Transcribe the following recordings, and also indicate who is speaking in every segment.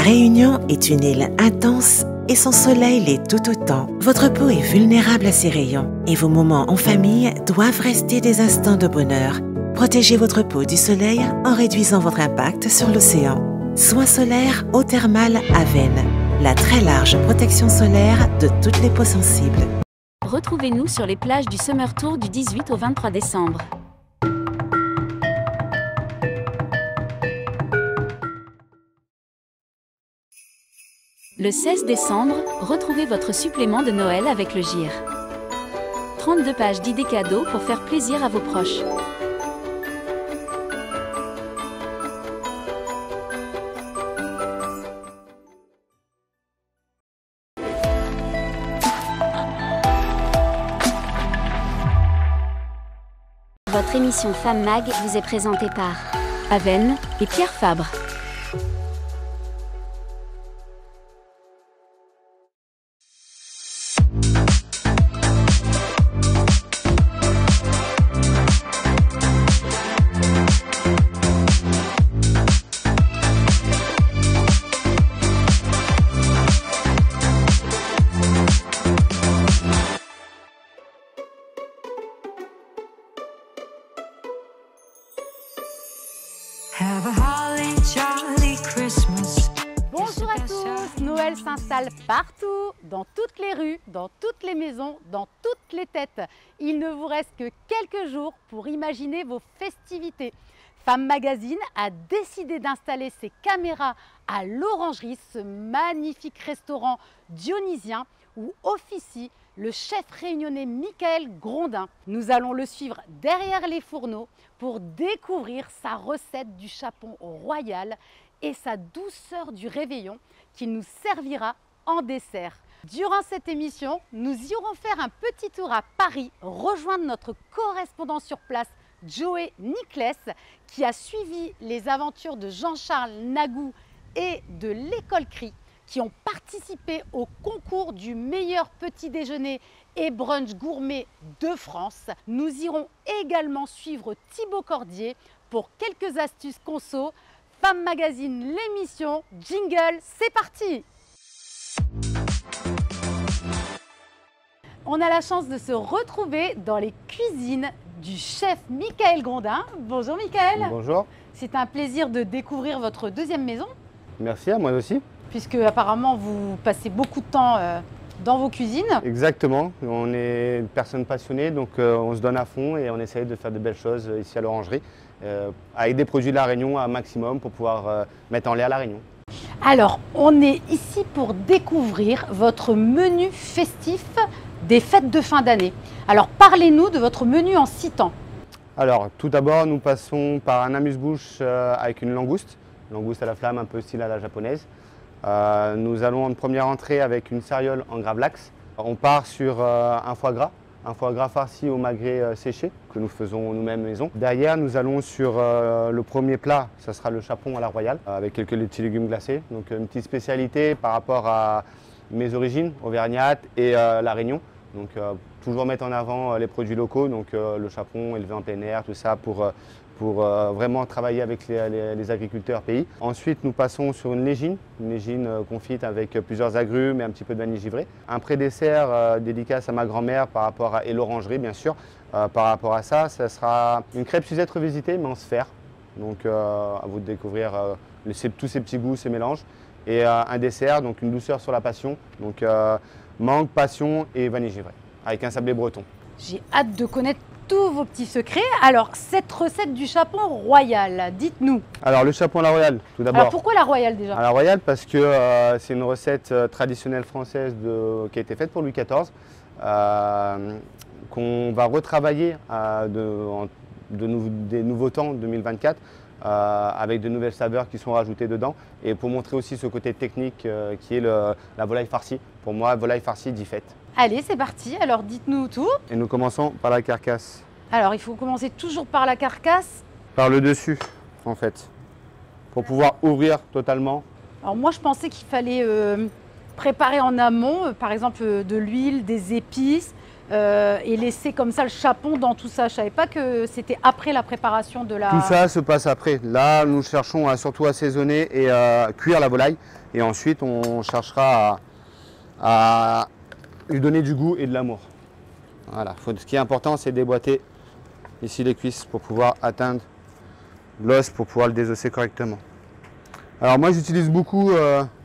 Speaker 1: Réunion est une île intense et son soleil l'est tout autant. Votre peau est vulnérable à ces rayons et vos moments en famille doivent rester des instants de bonheur. Protégez votre peau du soleil en réduisant votre impact sur l'océan. Soins solaires eau thermale Avène, la très large protection solaire de toutes les peaux sensibles.
Speaker 2: Retrouvez-nous sur les plages du Summer Tour du 18 au 23 décembre. Le 16 décembre, retrouvez votre supplément de Noël avec le GIR. 32 pages d'idées cadeaux pour faire plaisir à vos proches.
Speaker 3: Votre émission Femme Mag vous est présentée par
Speaker 2: Avène et Pierre Fabre.
Speaker 4: Bonjour à tous, Noël s'installe partout, dans toutes les rues, dans toutes les maisons, dans toutes les têtes. Il ne vous reste que quelques jours pour imaginer vos festivités. Femme Magazine a décidé d'installer ses caméras à l'Orangerie, ce magnifique restaurant dionysien où officie le chef réunionnais Michael Grondin. Nous allons le suivre derrière les fourneaux pour découvrir sa recette du chapon royal et sa douceur du réveillon qu'il nous servira en dessert. Durant cette émission, nous irons faire un petit tour à Paris, rejoindre notre correspondant sur place, Joey Niclès, qui a suivi les aventures de Jean-Charles Nagou et de l'école CRI, qui ont participé au concours du meilleur petit déjeuner et brunch gourmet de France. Nous irons également suivre Thibaut Cordier pour quelques astuces conso. Femme Magazine, l'émission, jingle, c'est parti! On a la chance de se retrouver dans les cuisines du chef Michael Grondin. Bonjour Michael.
Speaker 5: Bonjour.
Speaker 4: C'est un plaisir de découvrir votre deuxième maison.
Speaker 5: Merci, à moi aussi.
Speaker 4: Puisque apparemment vous passez beaucoup de temps dans vos cuisines.
Speaker 5: Exactement, on est une personne passionnée, donc on se donne à fond et on essaye de faire de belles choses ici à l'Orangerie, avec des produits de la Réunion à maximum pour pouvoir mettre en l'air la Réunion.
Speaker 4: Alors, on est ici pour découvrir votre menu festif des fêtes de fin d'année. Alors, parlez-nous de votre menu en 6 temps.
Speaker 5: Alors, tout d'abord, nous passons par un amuse-bouche avec une langouste à la flamme, un peu style à la japonaise. Nous allons en première entrée avec une céréole en gravlax. On part sur un foie gras farci au magret séché que nous faisons nous-mêmes maison. Derrière, nous allons sur le premier plat, ça sera le chapon à la royale avec quelques petits légumes glacés. Donc une petite spécialité par rapport à mes origines, auvergnates et la Réunion. Donc toujours mettre en avant les produits locaux, donc le chapon élevé en plein air, tout ça pour vraiment travailler avec les agriculteurs pays. Ensuite, nous passons sur une légine confite avec plusieurs agrumes et un petit peu de vanille givrée. Un pré-dessert dédicace à ma grand-mère et l'orangerie, bien sûr. Par rapport à ça, ça sera une crêpe Suzette revisitée, mais en sphère. Donc, à vous de découvrir tous ces petits goûts, ces mélanges. Et un dessert, donc une douceur sur la passion. Donc, mangue, passion et vanille givrée, avec un sablé breton.
Speaker 4: J'ai hâte de connaître tous vos petits secrets. Alors, cette recette du chapon royal, dites-nous.
Speaker 5: Alors, le chapon à la royale, tout d'abord.
Speaker 4: Alors, pourquoi la royale déjà?
Speaker 5: À la royale, parce que c'est une recette traditionnelle française qui a été faite pour Louis XIV, qu'on va retravailler des nouveaux temps 2024, avec de nouvelles saveurs qui sont rajoutées dedans, et pour montrer aussi ce côté technique qui est la volaille farcie. Pour moi, volaille farcie dit fête.
Speaker 4: Allez, c'est parti. Alors, dites-nous tout.
Speaker 5: Et nous commençons par la carcasse.
Speaker 4: Alors, il faut commencer toujours par la carcasse.
Speaker 5: Par le dessus, en fait, pour pouvoir ouvrir totalement.
Speaker 4: Alors, moi, je pensais qu'il fallait préparer en amont, par exemple, de l'huile, des épices, et laisser comme ça le chapon dans tout ça. Je ne savais pas que c'était après la préparation de la...
Speaker 5: Tout ça se passe après. Là, nous cherchons à surtout assaisonner et cuire la volaille. Et ensuite, on cherchera à lui donner du goût et de l'amour. Voilà. Ce qui est important, c'est déboîter ici les cuisses pour pouvoir atteindre l'os, pour pouvoir le désosser correctement. Alors moi, j'utilise beaucoup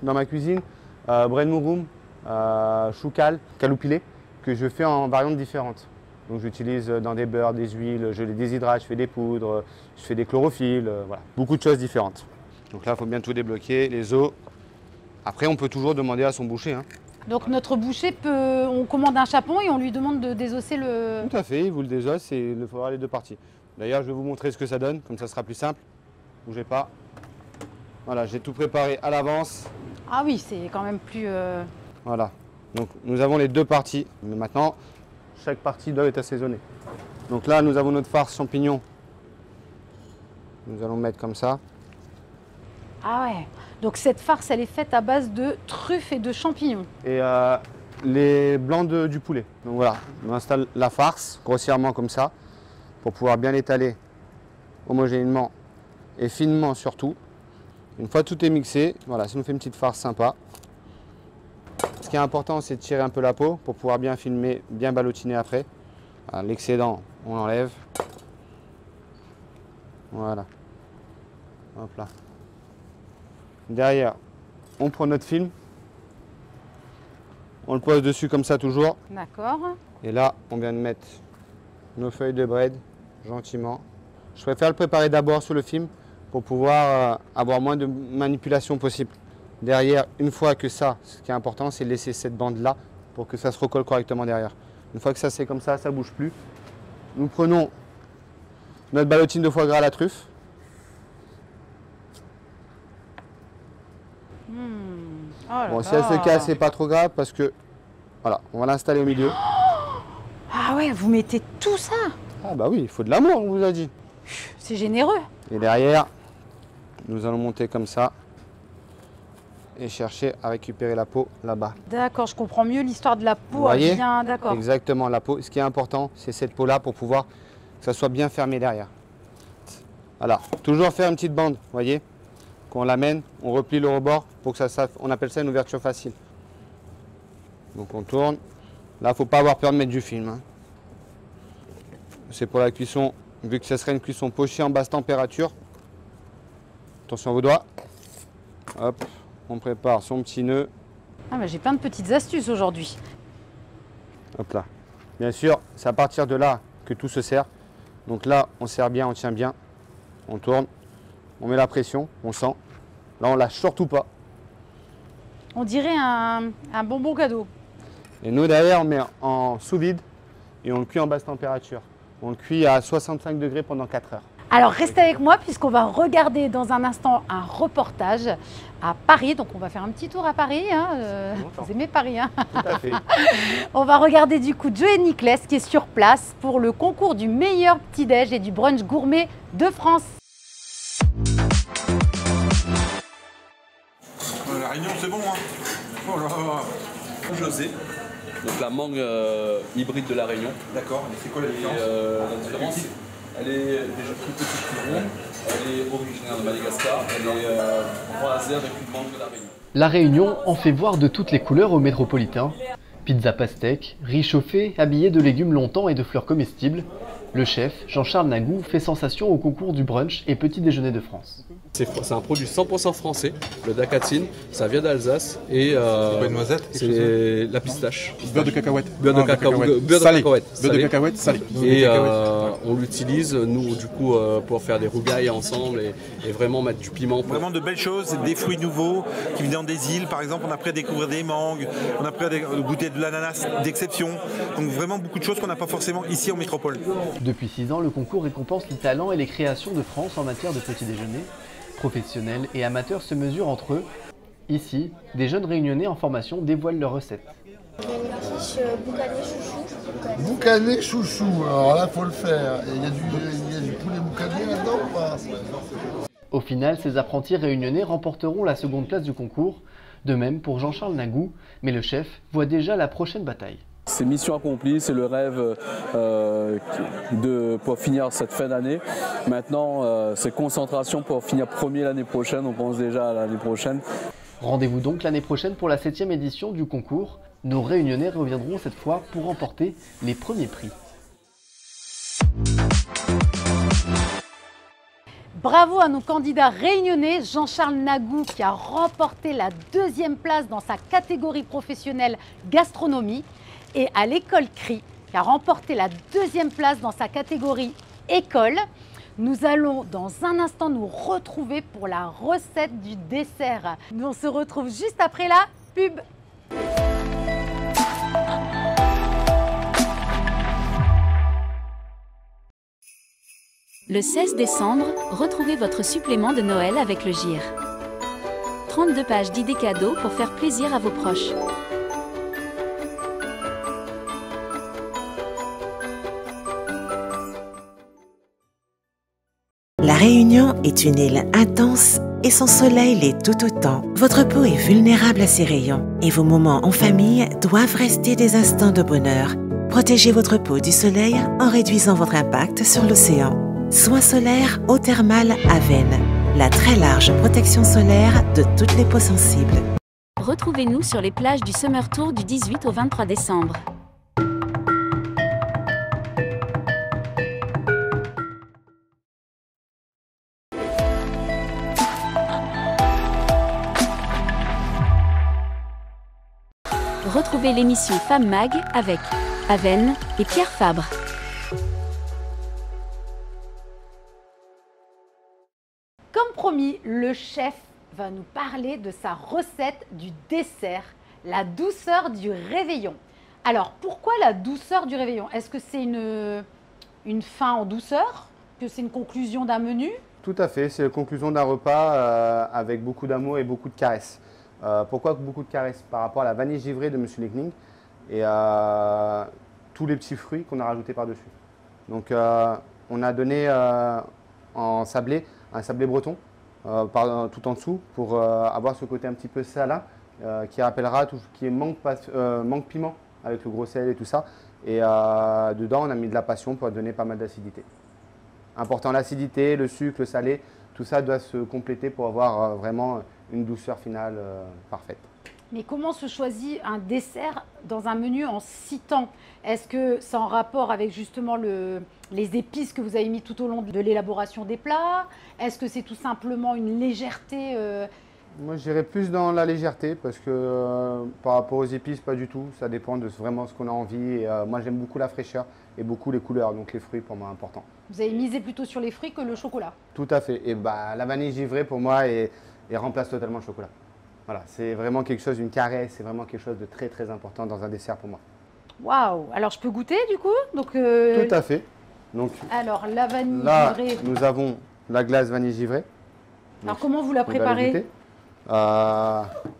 Speaker 5: dans ma cuisine braine mouroum, choucal, caloupilé, que je fais en variantes différentes. Donc j'utilise dans des beurres, des huiles, je les déshydrate, je fais des poudres, je fais des chlorophylles, voilà. Beaucoup de choses différentes. Donc là, il faut bien tout débloquer, les os. Après, on peut toujours demander à son boucher. Hein.
Speaker 4: Donc notre boucher on commande un chapon et on lui demande de désosser le...
Speaker 5: Tout à fait, il vous le désosse et il faut avoir les deux parties. D'ailleurs, je vais vous montrer ce que ça donne, comme ça sera plus simple. Bougez pas. Voilà, j'ai tout préparé à l'avance.
Speaker 4: Ah oui, c'est quand même plus...
Speaker 5: Voilà, donc nous avons les deux parties. Mais maintenant, chaque partie doit être assaisonnée. Donc là, nous avons notre farce champignon. Nous allons mettre comme ça.
Speaker 4: Ah ouais, donc cette farce, elle est faite à base de truffes et de champignons.
Speaker 5: Et les blancs du poulet. Donc voilà, on installe la farce grossièrement comme ça pour pouvoir bien l'étaler homogénément et finement surtout. Une fois tout est mixé, voilà, ça nous fait une petite farce sympa. Ce qui est important, c'est de tirer un peu la peau pour pouvoir bien filmer, bien ballotiner après. L'excédent, on l'enlève. Voilà. Hop là. Derrière, on prend notre film. On le pose dessus comme ça toujours.
Speaker 4: D'accord.
Speaker 5: Et là, on vient de mettre nos feuilles de bread gentiment. Je préfère le préparer d'abord sur le film pour pouvoir avoir moins de manipulation possible. Derrière, une fois que ça, ce qui est important, c'est de laisser cette bande-là pour que ça se recolle correctement derrière. Une fois que ça c'est comme ça ne bouge plus. Nous prenons notre ballotine de foie gras à la truffe.
Speaker 4: Oh
Speaker 5: bon, si elle se casse, c'est pas trop grave parce que, voilà, on va l'installer au milieu.
Speaker 4: Ah ouais, vous mettez tout ça?
Speaker 5: Ah bah oui, il faut de l'amour, on vous a dit.
Speaker 4: C'est généreux.
Speaker 5: Et derrière, nous allons monter comme ça et chercher à récupérer la peau là-bas.
Speaker 4: D'accord, je comprends mieux l'histoire de la peau.
Speaker 5: Vous voyez?
Speaker 4: Bien, d'accord.
Speaker 5: Exactement, la peau. Ce qui est important, c'est cette peau-là pour pouvoir que ça soit bien fermé derrière. Voilà, toujours faire une petite bande, vous voyez? Quand on l'amène, on replie le rebord pour que ça, on appelle ça une ouverture facile. Donc on tourne. Là, il ne faut pas avoir peur de mettre du film. Hein. C'est pour la cuisson, vu que ce serait une cuisson pochée en basse température. Attention à vos doigts. Hop, on prépare son petit nœud.
Speaker 4: Ah bah j'ai plein de petites astuces aujourd'hui.
Speaker 5: Hop là. Bien sûr, c'est à partir de là que tout se serre. Donc là, on serre bien, on tient bien. On tourne, on met la pression, on sent. Là, on lâche surtout pas.
Speaker 4: On dirait un bonbon cadeau.
Speaker 5: Et nous, derrière, on met en sous-vide et on le cuit en basse température. On le cuit à 65 degrés pendant 4 heures.
Speaker 4: Alors restez avec moi puisqu'on va regarder dans un instant un reportage à Paris. Donc on va faire un petit tour à Paris. Hein. Vous aimez Paris, hein?
Speaker 5: Tout à fait.
Speaker 4: On va regarder du coup Joe Niclès qui est sur place pour le concours du meilleur petit-déj et du brunch gourmet de France.
Speaker 6: La Réunion, c'est bon, hein? Oh là là.
Speaker 7: José, donc la mangue hybride de la Réunion.
Speaker 6: D'accord, mais c'est quoi la différence?
Speaker 7: La différence, elle est déjà plus petite que ronde, elle est originaire de Madagascar, elle est croisée avec une mangue de la Réunion.
Speaker 8: La Réunion en fait voir de toutes les couleurs aux métropolitains. Pizza pastèque, riz chauffé, habillé de légumes longtemps et de fleurs comestibles. Le chef, Jean-Charles Nagou, fait sensation au concours du brunch et petit déjeuner de France.
Speaker 7: C'est un produit 100% français, le dacatine, ça vient d'Alsace et
Speaker 6: C'est pas une noisette?
Speaker 7: c'est la pistache.
Speaker 6: Beurre de cacahuète.
Speaker 7: Beurre de cacahuète
Speaker 6: Beurre de cacahuète salé.
Speaker 7: Et on l'utilise, nous, du coup, pour faire des rougailles ensemble et vraiment mettre du piment.
Speaker 6: Vraiment de belles choses, des fruits nouveaux qui viennent des îles. Par exemple, on a appris à découvrir des mangues, on a appris à goûter de l'ananas d'exception. Donc vraiment beaucoup de choses qu'on n'a pas forcément ici en métropole.
Speaker 8: Depuis 6 ans, le concours récompense les talents et les créations de France en matière de petit déjeuner. Professionnels et amateurs se mesurent entre eux. Ici, des jeunes réunionnais en formation dévoilent leurs recettes.
Speaker 9: Il y a une quiche boucané chouchou.
Speaker 10: Boucané chouchou, alors là faut le faire. Il y a du poulet boucané là-dedans ou pas?
Speaker 8: Au final, ces apprentis réunionnais remporteront la seconde place du concours. De même pour Jean-Charles Nagou, mais le chef voit déjà la prochaine bataille.
Speaker 7: C'est mission accomplie, c'est le rêve pour finir cette fin d'année. Maintenant, c'est concentration pour finir premier l'année prochaine, on pense déjà à l'année prochaine.
Speaker 8: Rendez-vous donc l'année prochaine pour la 7e édition du concours. Nos réunionnais reviendront cette fois pour remporter les premiers prix.
Speaker 4: Bravo à nos candidats réunionnais, Jean-Charles Nagou qui a remporté la 2e place dans sa catégorie professionnelle gastronomie et à l'école CRI qui a remporté la 2e place dans sa catégorie école. Nous allons dans un instant nous retrouver pour la recette du dessert. Nous on se retrouve juste après la pub.
Speaker 2: Le 16 décembre, retrouvez votre supplément de Noël avec le GIR. 32 pages d'idées cadeaux pour faire plaisir à vos proches.
Speaker 1: La Réunion est une île intense et son soleil l'est tout autant. Votre peau est vulnérable à ses rayons et vos moments en famille doivent rester des instants de bonheur. Protégez votre peau du soleil en réduisant votre impact sur l'océan. Soins solaires eau thermale Avène, la très large protection solaire de toutes les peaux sensibles.
Speaker 2: Retrouvez-nous sur les plages du Summer Tour du 18 au 23 décembre. Retrouvez l'émission Femme Mag avec Avène et Pierre Fabre.
Speaker 4: Comme promis, le chef va nous parler de sa recette du dessert, la douceur du réveillon. Alors, pourquoi la douceur du réveillon? Est-ce que c'est une fin en douceur? Que c'est une conclusion d'un menu?
Speaker 5: Tout à fait, c'est la conclusion d'un repas avec beaucoup d'amour et beaucoup de caresses. Pourquoi beaucoup de caresses? Par rapport à la vanille givrée de Monsieur Lickning et tous les petits fruits qu'on a rajoutés par-dessus. Donc, on a donné en sablé, un sablé breton tout en dessous pour avoir ce côté un petit peu salin qui rappellera tout ce qui est mangue piment avec le gros sel et tout ça. Et dedans, on a mis de la passion pour donner pas mal d'acidité. Important, l'acidité, le sucre, le salé, tout ça doit se compléter pour avoir vraiment une douceur finale parfaite.
Speaker 4: Mais comment se choisit un dessert dans un menu en 6 temps? Est-ce que c'est en rapport avec justement les épices que vous avez mis tout au long de l'élaboration des plats? Est-ce que c'est tout simplement une légèreté
Speaker 5: Moi, j'irais plus dans la légèreté parce que par rapport aux épices, pas du tout. Ça dépend de vraiment ce qu'on a envie. Et, moi, j'aime beaucoup la fraîcheur et beaucoup les couleurs, donc les fruits pour moi important.
Speaker 4: Vous avez misé plutôt sur les fruits que le chocolat?
Speaker 5: Tout à fait. Et la vanille givrée pour moi remplace totalement le chocolat. Voilà, c'est vraiment quelque chose, une caresse, c'est vraiment quelque chose de très très important dans un dessert pour moi.
Speaker 4: Waouh! Alors je peux goûter du coup? Donc,
Speaker 5: tout à fait. Donc,
Speaker 4: alors la vanille givrée.
Speaker 5: Nous avons la glace vanille givrée.
Speaker 4: Alors comment vous la préparez?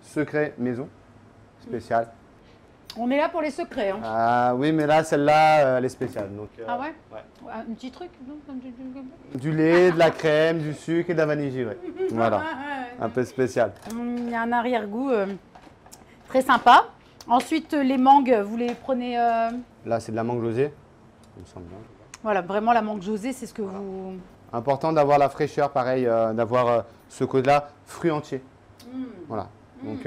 Speaker 5: Secret maison, spécial.
Speaker 4: On est là pour les secrets. Hein.
Speaker 5: Oui, mais là, celle-là, elle est spéciale. Donc,
Speaker 4: ah ouais? Un petit truc?
Speaker 5: Du lait, de la crème, du sucre et de la vanille givrée. Voilà, un peu spécial.
Speaker 4: Il y a un arrière-goût très sympa. Ensuite, les mangues, vous les prenez...
Speaker 5: Là, c'est de la mangue José, il me semble bien.
Speaker 4: Voilà, vraiment la mangue José, c'est ce que vous...
Speaker 5: Important d'avoir la fraîcheur, pareil, d'avoir ce côté-là, fruits entiers. Voilà, donc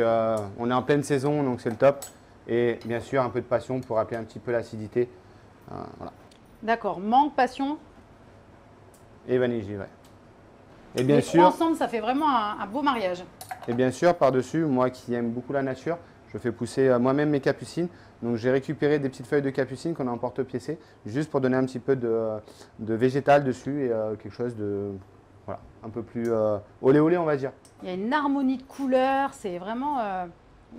Speaker 5: on est en pleine saison, donc c'est le top. Et bien sûr, un peu de passion pour rappeler un petit peu l'acidité. Voilà.
Speaker 4: D'accord, mangue, passion.
Speaker 5: Et vanille givrée. Et bien
Speaker 4: les
Speaker 5: sûr,
Speaker 4: trois ensemble, ça fait vraiment un beau mariage.
Speaker 5: Et bien sûr, par-dessus, moi qui aime beaucoup la nature, je fais pousser moi-même mes capucines. Donc j'ai récupéré des petites feuilles de capucine qu'on a en porte-piécé, juste pour donner un petit peu de végétal dessus et quelque chose de voilà, un peu plus olé olé, on va dire.
Speaker 4: Il y a une harmonie de couleurs, c'est vraiment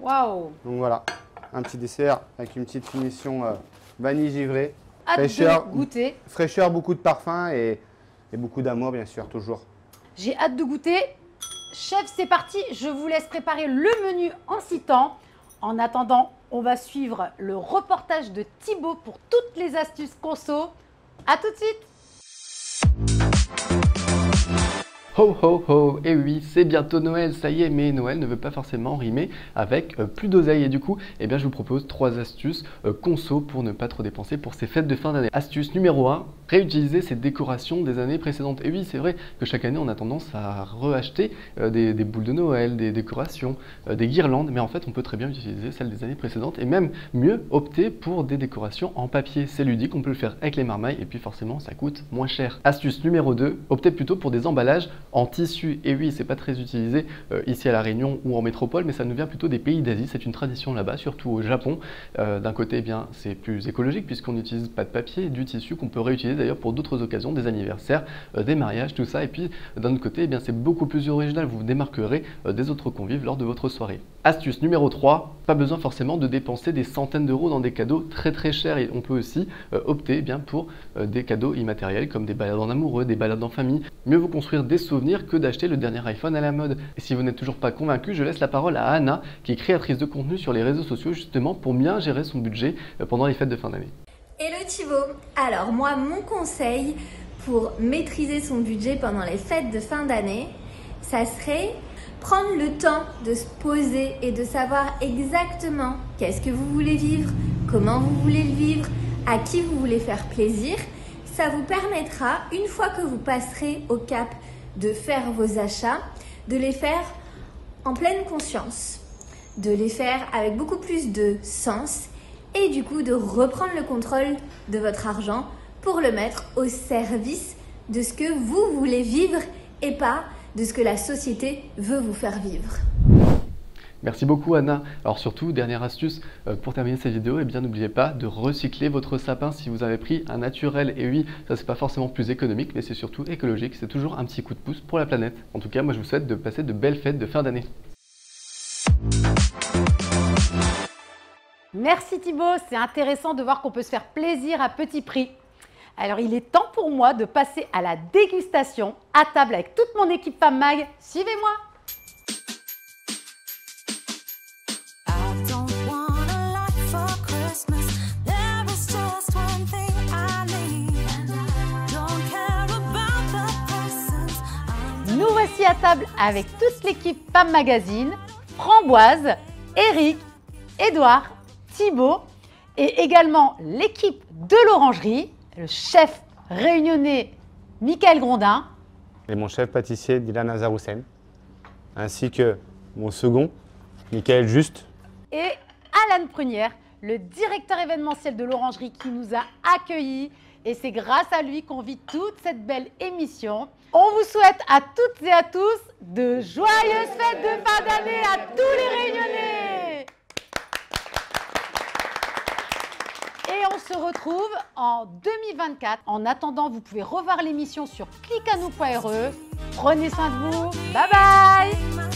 Speaker 4: waouh.
Speaker 5: Donc voilà, un petit dessert avec une petite finition vanille givrée.
Speaker 4: Fraîcheur, de goûter.
Speaker 5: Fraîcheur, beaucoup de parfum et beaucoup d'amour, bien sûr, toujours.
Speaker 4: J'ai hâte de goûter. Chef, c'est parti. Je vous laisse préparer le menu en 6 temps. En attendant, on va suivre le reportage de Thibaut pour toutes les astuces conso. À tout de suite.
Speaker 8: Ho ho ho, et oui, c'est bientôt Noël, ça y est, mais Noël ne veut pas forcément rimer avec plus d'oseille. Et du coup, eh bien, je vous propose 3 astuces conso pour ne pas trop dépenser pour ces fêtes de fin d'année. Astuce numéro 1, réutiliser ces décorations des années précédentes. Et oui, c'est vrai que chaque année, on a tendance à reacheter des boules de Noël, des décorations, des guirlandes, mais en fait, on peut très bien utiliser celles des années précédentes et même mieux opter pour des décorations en papier. C'est ludique, on peut le faire avec les marmailles et puis forcément, ça coûte moins cher. Astuce numéro 2, optez plutôt pour des emballages en tissu. Et oui, c'est pas très utilisé ici à La Réunion ou en métropole, mais ça nous vient plutôt des pays d'Asie. C'est une tradition là-bas, surtout au Japon. D'un côté, eh bien, c'est plus écologique puisqu'on n'utilise pas de papier, du tissu qu'on peut réutiliser d'ailleurs pour d'autres occasions, des anniversaires, des mariages, tout ça. Et puis d'un autre côté, eh bien, c'est beaucoup plus original. Vous vous démarquerez des autres convives lors de votre soirée. Astuce numéro 3, pas besoin forcément de dépenser des centaines d'euros dans des cadeaux très très chers. Et on peut aussi opter bien pour des cadeaux immatériels comme des balades en amoureux, des balades en famille. Mieux vaut construire des souvenirs que d'acheter le dernier iPhone à la mode. Et si vous n'êtes toujours pas convaincu, je laisse la parole à Anna, qui est créatrice de contenu sur les réseaux sociaux justement pour bien gérer son budget pendant les fêtes de fin d'année.
Speaker 11: Hello Thibaut. Alors moi, mon conseil pour maîtriser son budget pendant les fêtes de fin d'année, ça serait prendre le temps de se poser et de savoir exactement qu'est-ce que vous voulez vivre, comment vous voulez le vivre, à qui vous voulez faire plaisir. Ça vous permettra, une fois que vous passerez au cap de faire vos achats, de les faire en pleine conscience, de les faire avec beaucoup plus de sens et du coup de reprendre le contrôle de votre argent pour le mettre au service de ce que vous voulez vivre et pas de ce que la société veut vous faire vivre.
Speaker 8: Merci beaucoup Anna. Alors surtout, dernière astuce pour terminer cette vidéo, eh bien n'oubliez pas de recycler votre sapin si vous avez pris un naturel. Et oui, ça c'est pas forcément plus économique, mais c'est surtout écologique. C'est toujours un petit coup de pouce pour la planète. En tout cas, moi je vous souhaite de passer de belles fêtes de fin d'année.
Speaker 4: Merci Thibaut, c'est intéressant de voir qu'on peut se faire plaisir à petit prix. Alors il est temps pour moi de passer à la dégustation à table avec toute mon équipe Femme Mag. Suivez-moi. Nous voici à table avec toute l'équipe Femme Magazine, Framboise, Eric, Édouard, Thibaut et également l'équipe de l'Orangerie, le chef réunionnais Michael Grondin.
Speaker 5: Et mon chef pâtissier Dylan Azaroussen, ainsi que mon second, Michael Juste.
Speaker 4: Et Alan Prunière, le directeur événementiel de l'Orangerie qui nous a accueillis. Et c'est grâce à lui qu'on vit toute cette belle émission. On vous souhaite à toutes et à tous de joyeuses fêtes de fin d'année à tous les Réunionnais. Et on se retrouve en 2024. En attendant, vous pouvez revoir l'émission sur clicanou.re. Prenez soin de vous. Bye bye.